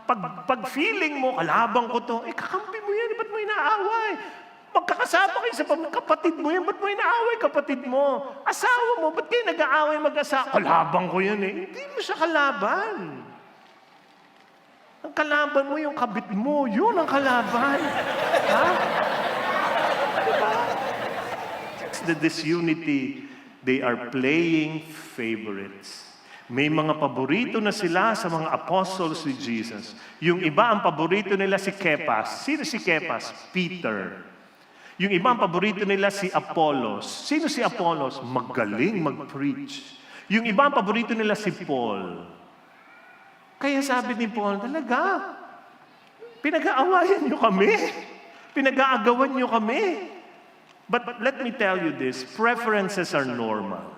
Pag feeling mo, kalaban ko to, kakampi mo yan, ba't mo inaaway? Magkakasama kayo sa kapatid mo yan, ba't mo inaaway kapatid mo? Asawa mo, ba't kayo nag-aaway mag-asawa? Kalaban ko yan eh. Hindi mo siya kalaban. Ang kalaban mo yung kabit mo, yun ang kalaban. Ha? Diba? It's the disunity. They are playing favorites. May mga paborito na sila sa mga apostles ni Jesus. Yung iba, ang paborito nila si Kepas. Sino si Kepas? Peter. Yung iba, ang paborito nila si Apollos. Sino si Apollos? Magaling mag-preach. Yung iba, ang paborito nila si Paul. Kaya sabi ni Paul, talaga, pinag-aawayan nyo kami. Pinag-aagawan nyo kami. But let me tell you this, preferences are normal.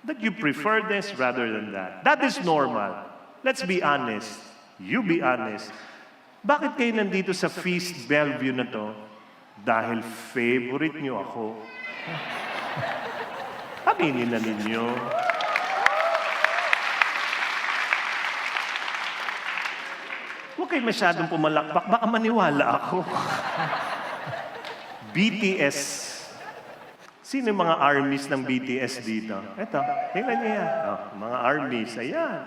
That you prefer this rather than that. That is normal. Let's be honest. You be honest. Bakit kayo nandito sa Feast Bellevue na to? Dahil favorite nyo ako. Aminin na ninyo. Huwag kayo masyadong pumalakpak. Baka maniwala ako. BTS. Sino yung mga armies ng BTS dito? Ito, tingnan niyo yan. Oh, mga armies, ayan.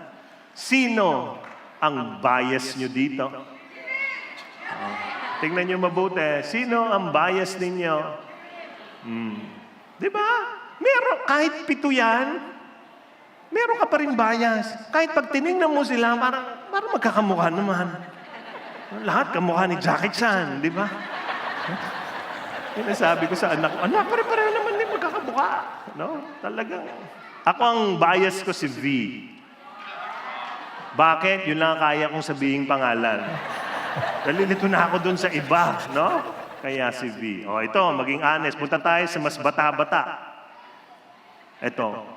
Sino ang bias nyo dito? Oh, tingnan niyo mabuti. Sino ang bias ninyo? Di ba? Meron, kahit 7 yan, meron ka pa rin bias. Kahit pag tinignan mo sila, parang magkakamukha naman. Lahat kamukha ni Jackie Chan, di ba? Sabi ko sa anak ko, anak, pare-pareho naman din magkakabuka. No? Talagang. Ako ang bias ko si V. Bakit? Yun lang kaya kong sabihin pangalan. Nalilito na ako dun sa iba. No? Kaya si V. O ito, maging honest. Punta tayo sa mas bata-bata. Ito.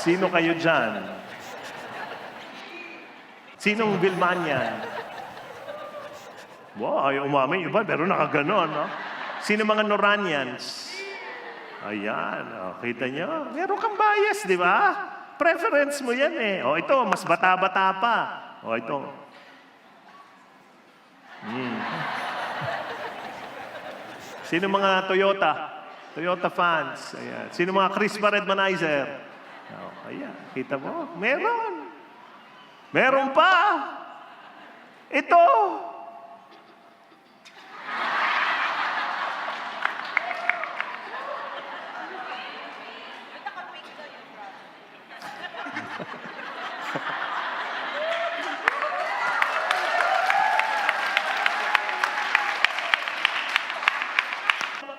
Sino kayo dyan? Sinong Vilmanian? Wow, ayaw umamin. Iba, pero nakaganon, no? Sino mga Noranians? Ayan, kita nyo? Meron kang bias, di ba? Preference mo yan eh. O ito, mas bata-bata pa. O ito. Sino mga Toyota? Toyota fans. Ayan. Sino mga Crispa Redmanizer? Ayan, kita mo? Meron. Meron pa. Ito.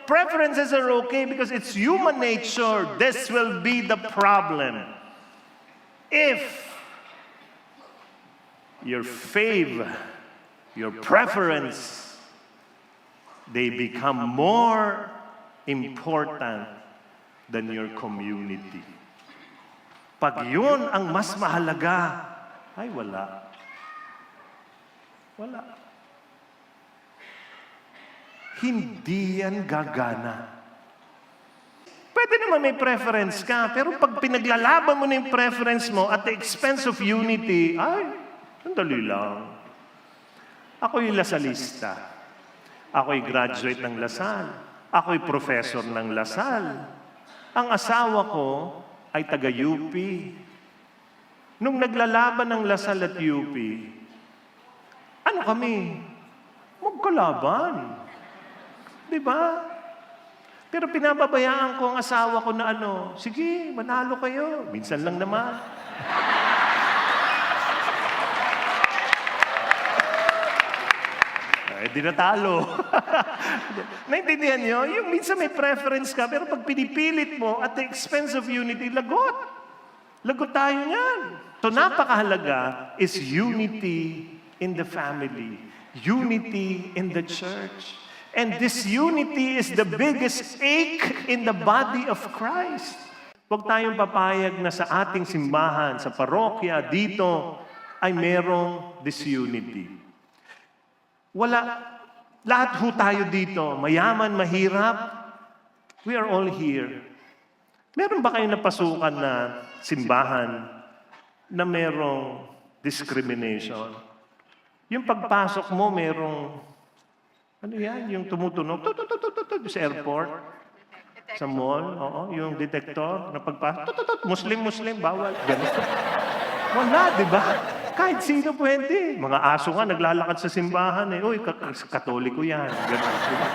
Preferences are okay because it's human nature. This will be the problem. If your your preference, they become more important than your community. Pag yun ang mas mahalaga, ay wala. Wala. Hindi yan gagana. Pwede naman may preference ka, pero pag pinaglalaban mo na yung preference mo at the expense of unity, ay, sandali lang. Ako'y Lasalista. Ako'y graduate ng Lasal. Ako'y professor ng Lasal. Ang asawa ko ay taga-UP. Nung naglalaban ng Lasal at UP, ano kami? Magkalaban. Diba? Pero pinababayaan ko ang asawa ko na sige, manalo kayo. Minsan lang naman. Di natalo. Naintindihan nyo? Yung minsan may preference ka, pero pag pinipilit mo at the expense of unity, lagot. Lagot tayo niyan. So napakahalaga is unity in the family. Unity in the church. And this unity is the biggest ache in the body of Christ. Huwag tayong papayag na sa ating simbahan, sa parokya, dito, ay merong disunity. Wala. Lahat ho tayo dito, mayaman, mahirap. We are all here. Meron ba kayong napasukan na simbahan na merong discrimination. Yung pagpasok mo, merong, ano yan, yung tumutunog, sa airport, sa mall, oo, yung detector na pagpasok, Muslim, bawal. Ganun. Wala, di ba? Kahit sino pwede. Mga aso nga, naglalakad sa simbahan eh. Uy, katoliko yan. Ganun. Diba?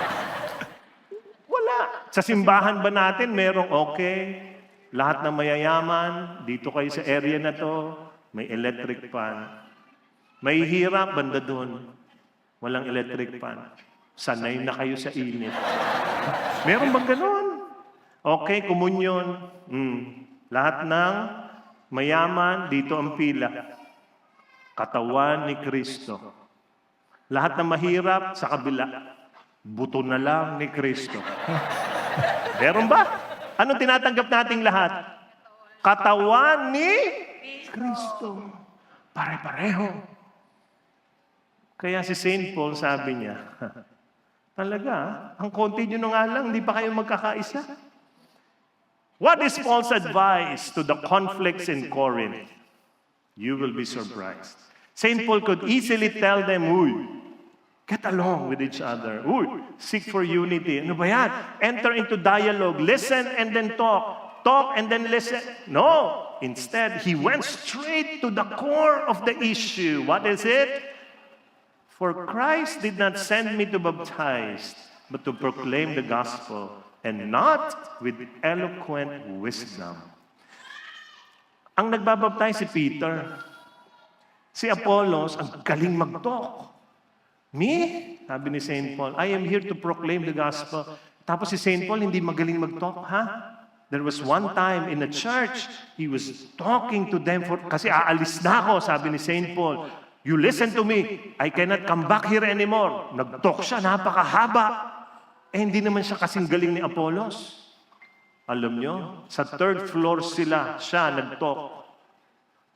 Wala. Sa simbahan ba natin, merong okay, lahat ng mayayaman, dito kayo sa area na to, may electric fan. May hirap, banda doon. Walang electric fan. Sanay na kayo sa init. Meron bang ganun? Okay, komunyon. Lahat ng mayaman, dito ang pila. Katawan ni Kristo. Lahat ng mahirap, sa kabila. Buto na lang ni Kristo. Meron ba? Anong tinatanggap nating lahat? Katawan ni Kristo. Pare-pareho. Kaya si St. Paul sabi niya, talaga, ang konti nyo na nga lang, hindi pa kayo magkakaisa. What is Paul's advice to the conflicts in Corinth? You will be surprised. St. Paul could easily tell them, uy, get along with each other. Uy, seek for unity. Ano ba yan? Enter into dialogue. Listen and then talk. Talk and then listen. No. Instead, he went straight to the core of the issue. What is it? For Christ did not send me to baptize, but to proclaim the gospel, and not with eloquent wisdom. Ang nagbabaptize si Peter. Si Apollos, ang galing mag-talk. Me? Sabi ni St. Paul, I am here to proclaim the gospel. Tapos si St. Paul, hindi magaling mag-talk, ha? There was one time in a church, he was talking to them kasi aalis na ako, sabi ni St. Paul. You listen to me. I cannot come back here anymore. Nag-talk siya, napakahaba. Hindi naman siya kasing galing ni Apollos. Alam nyo, sa third floor siya nag-talk.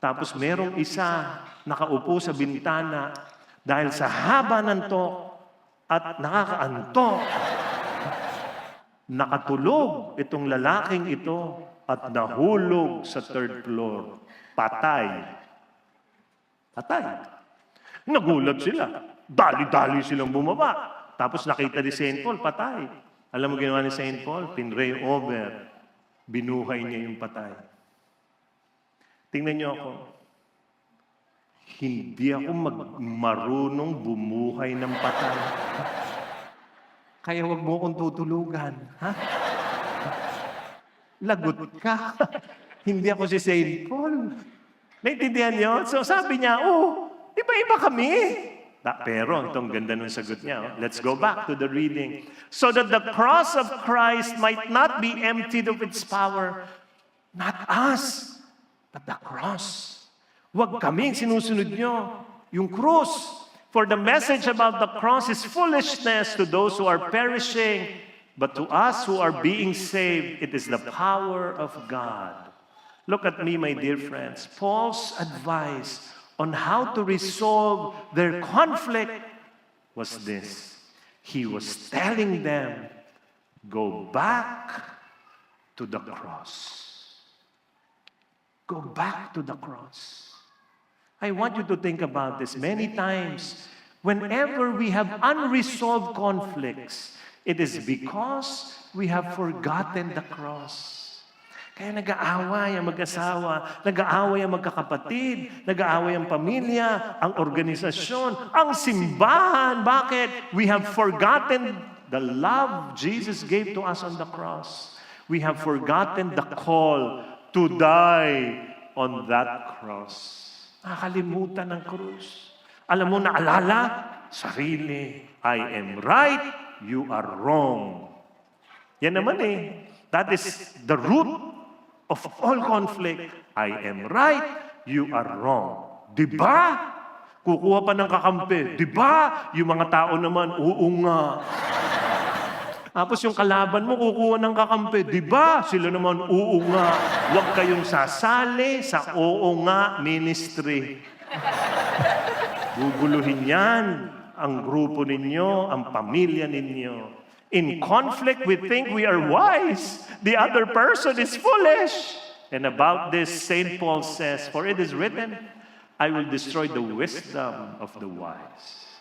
Tapos merong isa nakaupo sa bintana dahil sa haba ng talk at nakakaantok. Nakatulog itong lalaking ito at nahulog sa third floor. Patay. Nagulat sila. Dali-dali silang bumaba. Tapos nakita ni St. Paul, patay. Alam mo ginawa ni St. Paul? Pinray over. Binuhay niya yung patay. Tingnan niyo ako. Hindi ako marunong bumuhay ng patay. Kaya wag mo akong tutulugan. Ha? Lagot ka. Hindi ako si St. Paul. Naintindihan niyo? So sabi niya, iba-iba kami. Pero itong ganda ng sagot niya. Let's go back to the reading. So that the cross of Christ might not be emptied of its power. Not us, but the cross. Huwag kaming sinusunod niyo. Yung cross. For the message about the cross is foolishness to those who are perishing, but to us who are being saved, it is the power of God. Look at me, my dear friends. Paul's advice on how to resolve their conflict was this. He was telling them, go back to the cross. Go back to the cross. I want you to think about this. Many times, whenever we have unresolved conflicts, it is because we have forgotten the cross. Kaya nag-aaway ang mag-asawa, nag-aaway ang magkakapatid, nag-aaway ang pamilya, ang organisasyon, ang simbahan. Bakit? We have forgotten the love Jesus gave to us on the cross. We have forgotten the call to die on that cross. Nakakalimutan ng krus. Alam mo, naalala? Sarili. I am right, you are wrong. Yan naman eh. That is the root of all conflict. I am right, you are wrong. Diba? Kukuha pa ng kakampi. Diba? Yung mga tao naman, oo nga. Tapos yung kalaban mo, kukuha ng kakampi. Diba? Sila naman, oo nga. Huwag kayong sasali sa oo nga ministry. Guguluhin yan ang grupo ninyo, ang pamilya ninyo. In conflict, we think we are wise. The other person is foolish. And about this, St. Paul says, for it is written, I will destroy the wisdom of the wise.